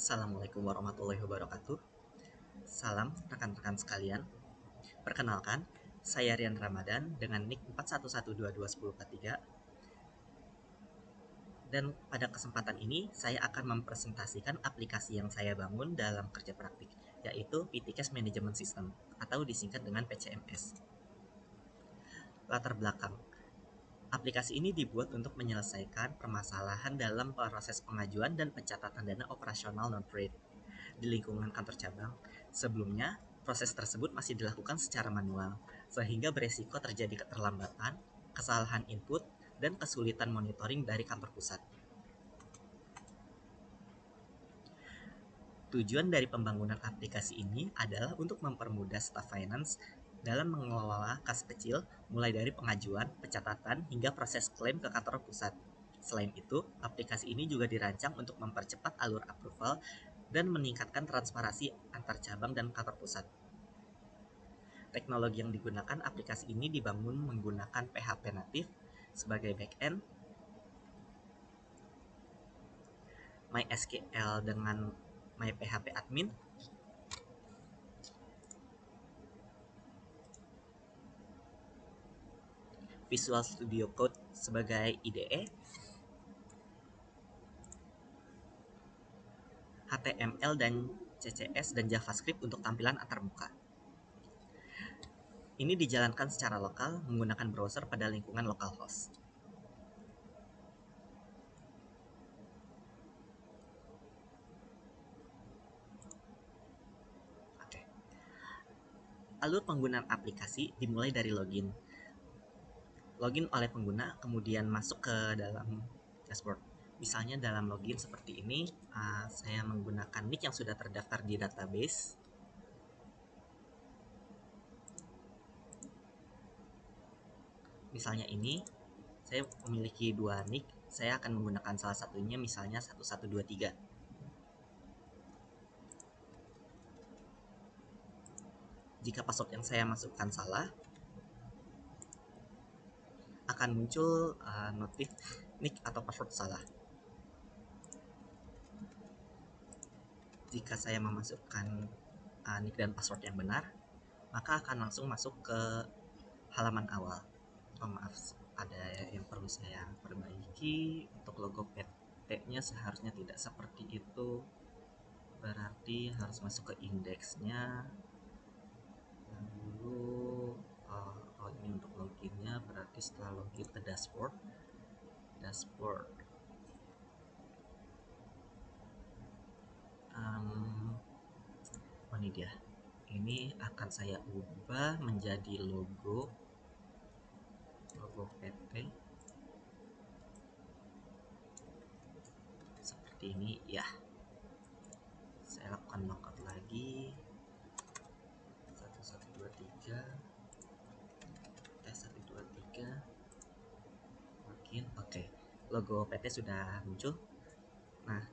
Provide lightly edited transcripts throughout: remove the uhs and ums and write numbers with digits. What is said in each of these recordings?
Assalamualaikum warahmatullahi wabarakatuh. Salam rekan-rekan sekalian. Perkenalkan, saya Rian Ramadan dengan nick 41122103. Dan pada kesempatan ini saya akan mempresentasikan aplikasi yang saya bangun dalam kerja praktik, yaitu PTCast Management System atau disingkat dengan PCMS. Latar belakang. Aplikasi ini dibuat untuk menyelesaikan permasalahan dalam proses pengajuan dan pencatatan dana operasional non-trade di lingkungan kantor cabang. Sebelumnya, proses tersebut masih dilakukan secara manual, sehingga beresiko terjadi keterlambatan, kesalahan input, dan kesulitan monitoring dari kantor pusat. Tujuan dari pembangunan aplikasi ini adalah untuk mempermudah staf finance dalam mengelola kas kecil, mulai dari pengajuan, pencatatan, hingga proses klaim ke kantor pusat. Selain itu, aplikasi ini juga dirancang untuk mempercepat alur approval dan meningkatkan transparansi antar cabang dan kantor pusat. Teknologi yang digunakan aplikasi ini dibangun menggunakan PHP natif sebagai backend, MySQL dengan MyPHP admin, Visual Studio Code sebagai IDE, HTML dan CSS dan JavaScript untuk tampilan antarmuka. Ini dijalankan secara lokal menggunakan browser pada lingkungan localhost. Oke. Alur penggunaan aplikasi dimulai dari login. Login oleh pengguna, kemudian masuk ke dalam dashboard. Misalnya dalam login seperti ini, saya menggunakan nick yang sudah terdaftar di database. Misalnya ini, saya memiliki dua nick, saya akan menggunakan salah satunya misalnya 1123. Jika password yang saya masukkan salah, akan muncul notif nick atau password salah. Jika saya memasukkan nick dan password yang benar, maka akan langsung masuk ke halaman awal. Maaf, ada yang perlu saya perbaiki. Untuk logo PT-nya seharusnya tidak seperti itu, berarti harus masuk ke indeksnya. Lalu ini untuk loginnya, berarti setelah login ke dashboard. Ini dia. Ini akan saya ubah menjadi logo PT seperti ini ya. Saya lakukan logout lagi 1123 T123 login. Oke, logo PT sudah muncul. Nah,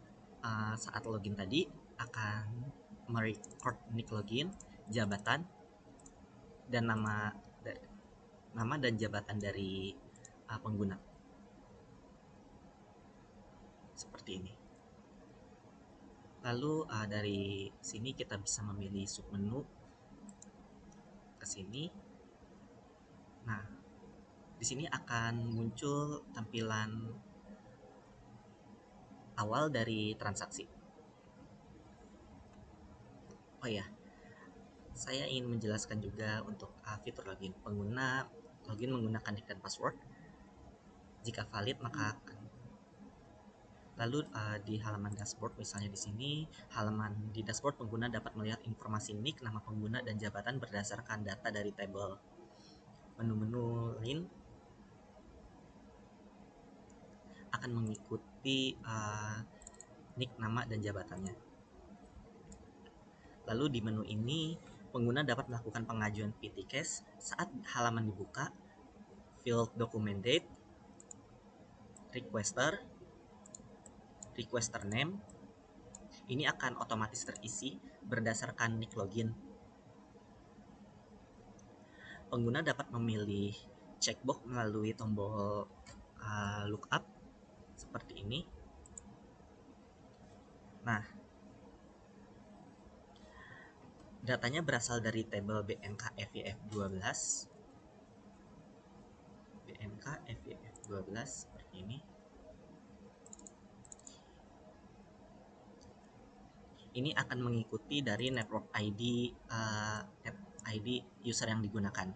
saat login tadi akan merecord nick login, jabatan, dan nama dan jabatan dari pengguna seperti ini. Lalu dari sini kita bisa memilih submenu ke sini. Nah, di sini akan muncul tampilan awal dari transaksi. Oh ya, saya ingin menjelaskan juga untuk fitur login. Pengguna login menggunakan nick dan password. Jika valid maka akan lalu di halaman dashboard, misalnya di sini halaman di dashboard, pengguna dapat melihat informasi nick, nama pengguna, dan jabatan berdasarkan data dari tabel. Menu-menu lain akan mengikuti nick, nama, dan jabatannya. Lalu di menu ini pengguna dapat melakukan pengajuan PTCast saat halaman dibuka, field document date, requester name. Ini akan otomatis terisi berdasarkan nick login. Pengguna dapat memilih checkbox melalui tombol lookup seperti ini. Nah, Datanya berasal dari tabel BNKFYF12. BNKFYF12 seperti ini. Ini akan mengikuti dari network ID user yang digunakan.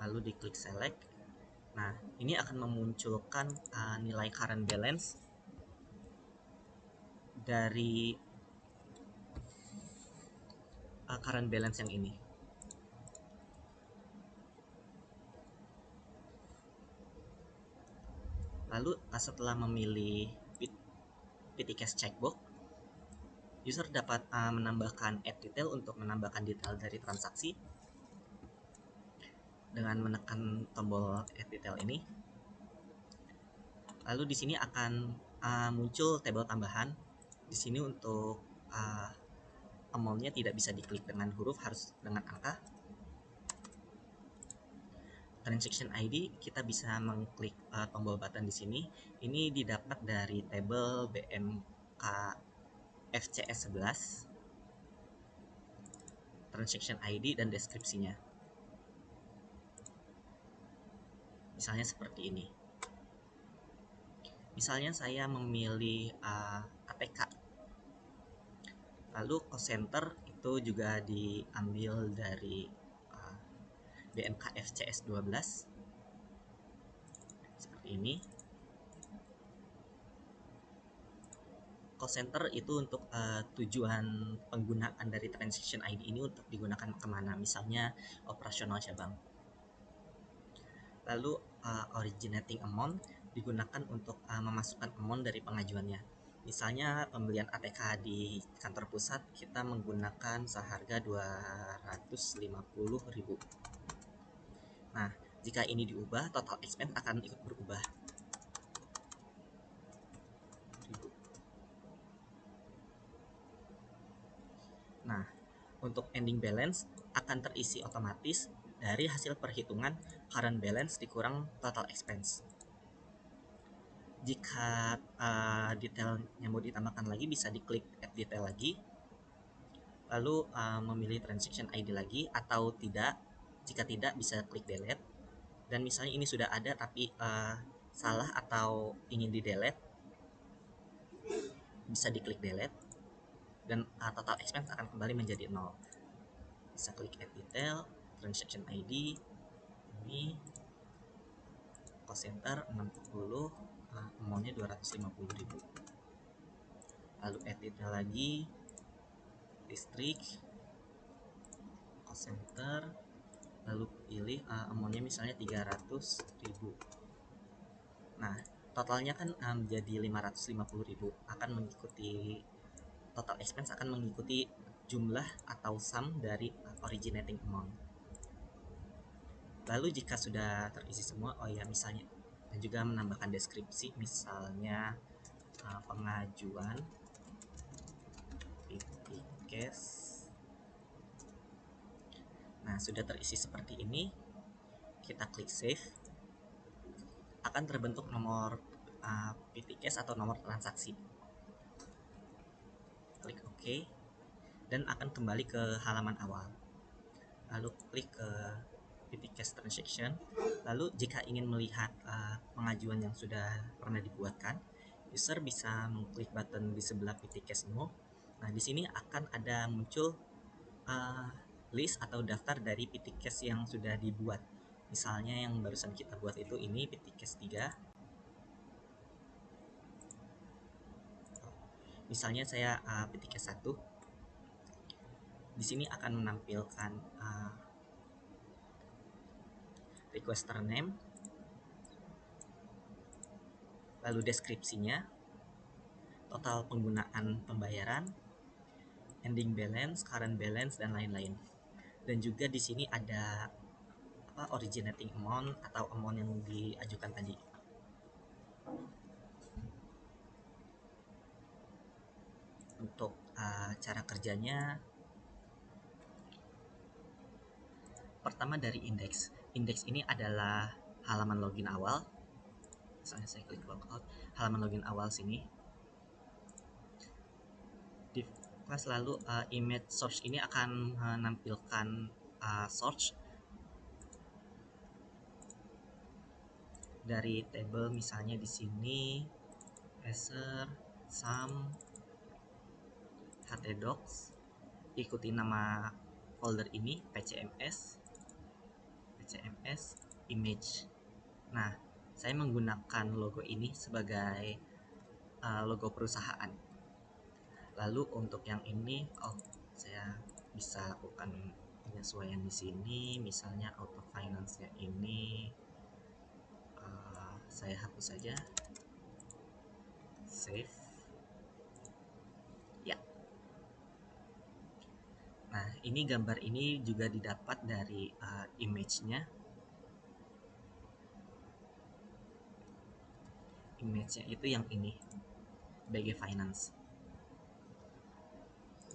Lalu diklik select. Nah, ini akan memunculkan nilai current balance dari current balance yang ini. Lalu setelah memilih PTCast checkbox, user dapat menambahkan add detail untuk menambahkan detail dari transaksi dengan menekan tombol add detail ini. Lalu di sini akan muncul tabel tambahan. Di sini untuk amount-nya tidak bisa diklik dengan huruf, harus dengan angka. Transaction ID kita bisa mengklik tombol button di sini. Ini didapat dari tabel BMK FCS 11, transaction ID dan deskripsinya. Misalnya seperti ini. Misalnya saya memilih ATK. Lalu cost center itu juga diambil dari BMK FCS 12. Seperti ini. Cost center itu untuk tujuan penggunaan dari transaction ID ini untuk digunakan kemana, misalnya operasional cabang. Lalu originating amount digunakan untuk memasukkan amount dari pengajuannya. Misalnya pembelian ATK di kantor pusat kita menggunakan seharga 250.000. Nah, jika ini diubah, total expense akan ikut berubah. Nah, untuk ending balance akan terisi otomatis dari hasil perhitungan current balance dikurang total expense. Jika detailnya mau ditambahkan lagi, bisa diklik add detail lagi, lalu memilih transaction ID lagi, atau tidak. Jika tidak, bisa klik delete. Dan misalnya ini sudah ada tapi salah atau ingin di delete, bisa diklik delete dan total expense akan kembali menjadi 0. Bisa klik add detail, transaction ID ini, cost center 60, amount-nya 250.000. Lalu add detail lagi, district, cost center, lalu pilih amount-nya misalnya 300.000. Nah, totalnya kan menjadi 550.000, akan mengikuti total expense akan mengikuti jumlah atau sum dari originating amount. Lalu jika sudah terisi semua, misalnya, dan juga menambahkan deskripsi, misalnya pengajuan PTCast. Nah, sudah terisi seperti ini, kita klik save, akan terbentuk nomor PTCast atau nomor transaksi. Klik OK, dan akan kembali ke halaman awal. Lalu klik ke PTCast transaction. Lalu jika ingin melihat pengajuan yang sudah pernah dibuatkan, user bisa mengklik button di sebelah PTCast Menu. Nah, di sini akan ada muncul list atau daftar dari PTCast yang sudah dibuat. Misalnya yang barusan kita buat itu ini PTCast 3. Misalnya saya PTCast 1. Di sini akan menampilkan requester name, lalu deskripsinya, total penggunaan pembayaran, ending balance, current balance, dan lain-lain. Dan juga di sini ada originating amount atau amount yang diajukan tadi. Untuk cara kerjanya, pertama dari index. Index ini adalah halaman login awal. Misalnya saya klik logout, halaman login awal sini. Kelas lalu image source ini akan menampilkan source dari table, misalnya di sini Acer, Sum, htdocs, ikuti nama folder ini pcms image. Nah, saya menggunakan logo ini sebagai logo perusahaan. Lalu untuk yang ini, saya bisa lakukan penyesuaian di sini, misalnya auto finance-nya ini saya hapus saja, save. Ya. Nah, ini gambar ini juga didapat dari image-nya. Image-nya itu yang ini, BG Finance.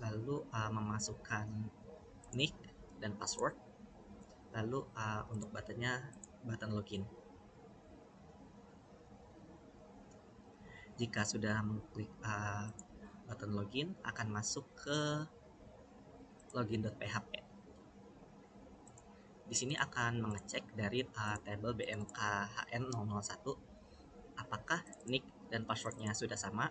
Lalu memasukkan nick dan password. Lalu untuk buttonnya, button login. Jika sudah mengklik button login, akan masuk ke login.php. Di sini akan mengecek dari table BMKHN001 apakah nick dan passwordnya sudah sama.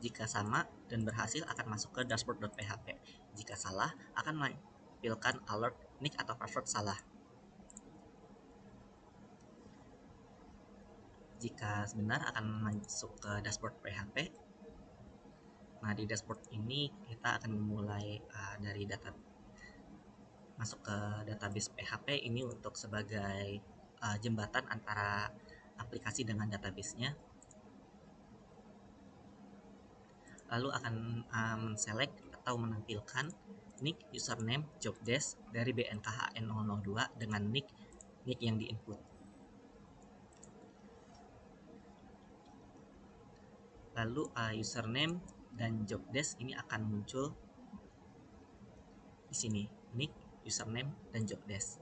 Jika sama dan berhasil, akan masuk ke dashboard.php. Jika salah, akan menampilkan alert nick atau password salah. Jika benar, akan masuk ke dashboard PHP. Nah, di dashboard ini kita akan memulai dari data, masuk ke database PHP ini untuk sebagai jembatan antara aplikasi dengan database-nya. Lalu akan men-select atau menampilkan nick, username, job desk dari BNKHN002 dengan nick yang di-input. Lalu username dan job desk ini akan muncul di sini, nick, username, dan job desk.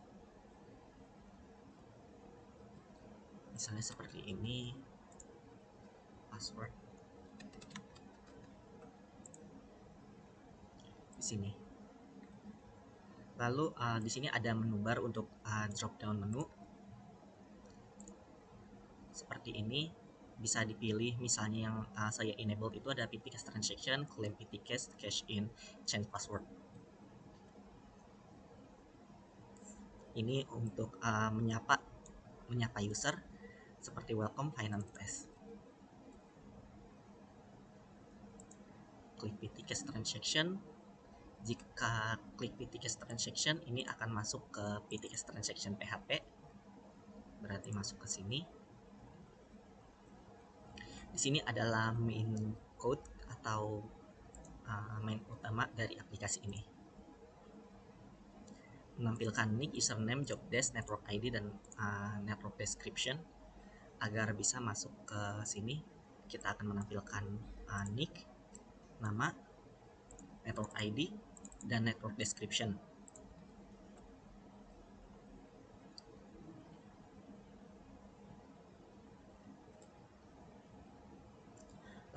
Misalnya seperti ini, password di sini. Lalu di sini ada menu bar untuk drop down menu. Seperti ini, bisa dipilih, misalnya yang saya enable itu ada PTCache transaction, claim PTCache, cash in, change password. Ini untuk menyapa user seperti welcome finance test. Klik PTCache transaction. Jika klik PTCache transaction, ini akan masuk ke PTCache transaction PHP. Berarti masuk ke sini. Di sini adalah main code atau main utama dari aplikasi ini. Menampilkan nick, username, job desk, network ID, dan network description. Agar bisa masuk ke sini, kita akan menampilkan nick, nama, network ID, dan network description.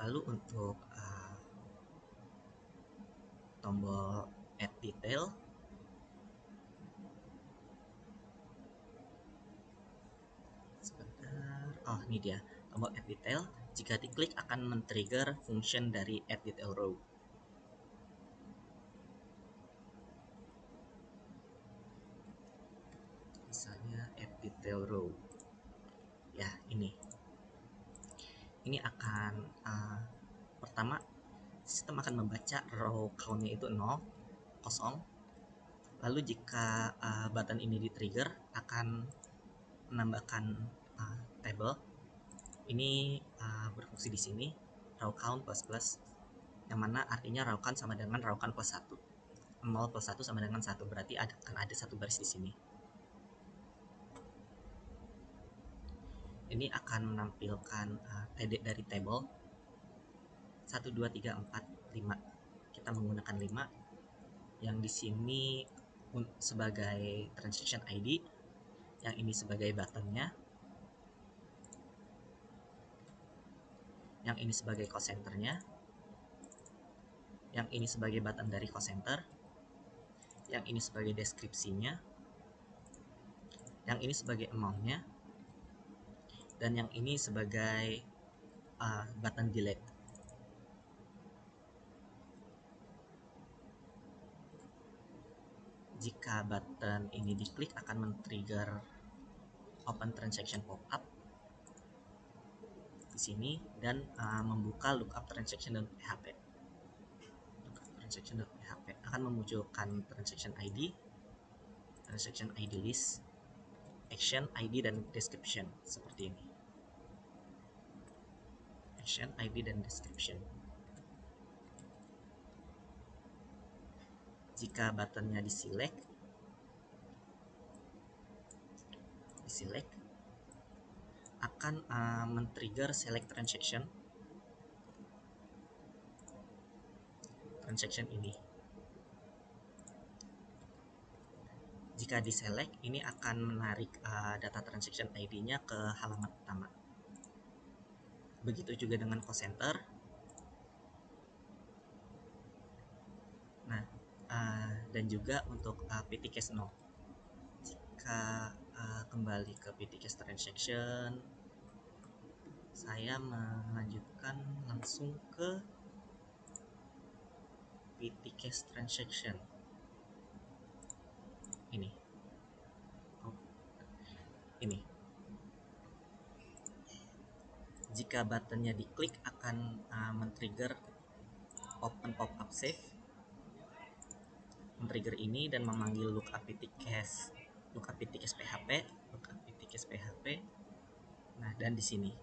Lalu untuk tombol add detail, ini dia tombol add detail. Jika diklik akan men-trigger function dari add detail row. Misalnya add detail row. Ya, ini akan pertama, sistem akan membaca row count-nya itu 0, kosong. Lalu jika button ini di-trigger, akan menambahkan table. Ini berfungsi di sini, row count plus, yang mana artinya row count sama dengan row count plus 1. 0 plus 1 sama dengan 1, berarti akan ada satu baris di sini. Ini akan menampilkan TD dari table 1, 2, 3, 4, 5. Kita menggunakan 5. Yang di sini sebagai transaction ID, yang ini sebagai buttonnya, yang ini sebagai cost centernya, Yang ini sebagai button dari cost center, yang ini sebagai deskripsinya, yang ini sebagai amount-nya, dan yang ini sebagai button delete. Jika button ini diklik akan men-trigger open transaction pop-up di sini dan membuka lookup transaction.php. Lookup transaction.php akan memunculkan transaction ID, transaction ID list, action ID dan description seperti ini. Action ID dan description. Jika buttonnya diselect akan men-trigger select transaction ini. Jika diselect, ini akan menarik data transaction ID-nya ke halaman utama. Begitu juga dengan cost center. Nah, dan juga untuk PT Cash No. Jika kembali ke PT Cash Transaction, saya melanjutkan langsung ke PT Cash Transaction. Ini. Ini. Jika buttonnya diklik akan men-trigger open pop-up save, men-trigger ini dan memanggil lookup PHP. Nah, dan di sini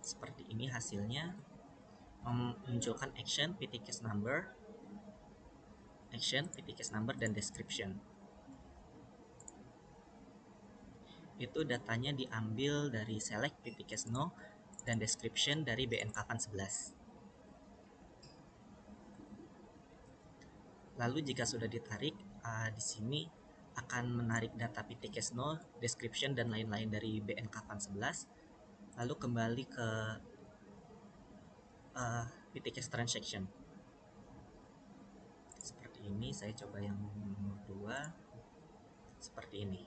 seperti ini hasilnya, memunculkan action, PT Cash number, dan description. Itu datanya diambil dari select PT Cash No dan description dari BNK Fund 11. Lalu jika sudah ditarik, di sini akan menarik data PT Cash No, description dan lain-lain dari BNK Fund 11. Lalu kembali ke PT Cash Transaction. Seperti ini, saya coba yang nomor 2. Seperti ini.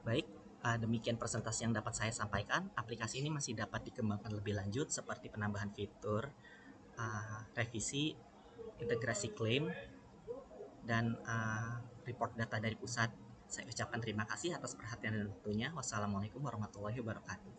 Baik, demikian presentasi yang dapat saya sampaikan. Aplikasi ini masih dapat dikembangkan lebih lanjut seperti penambahan fitur, revisi, integrasi klaim, dan report data dari pusat. Saya ucapkan terima kasih atas perhatian dan waktunya. Wassalamualaikum warahmatullahi wabarakatuh.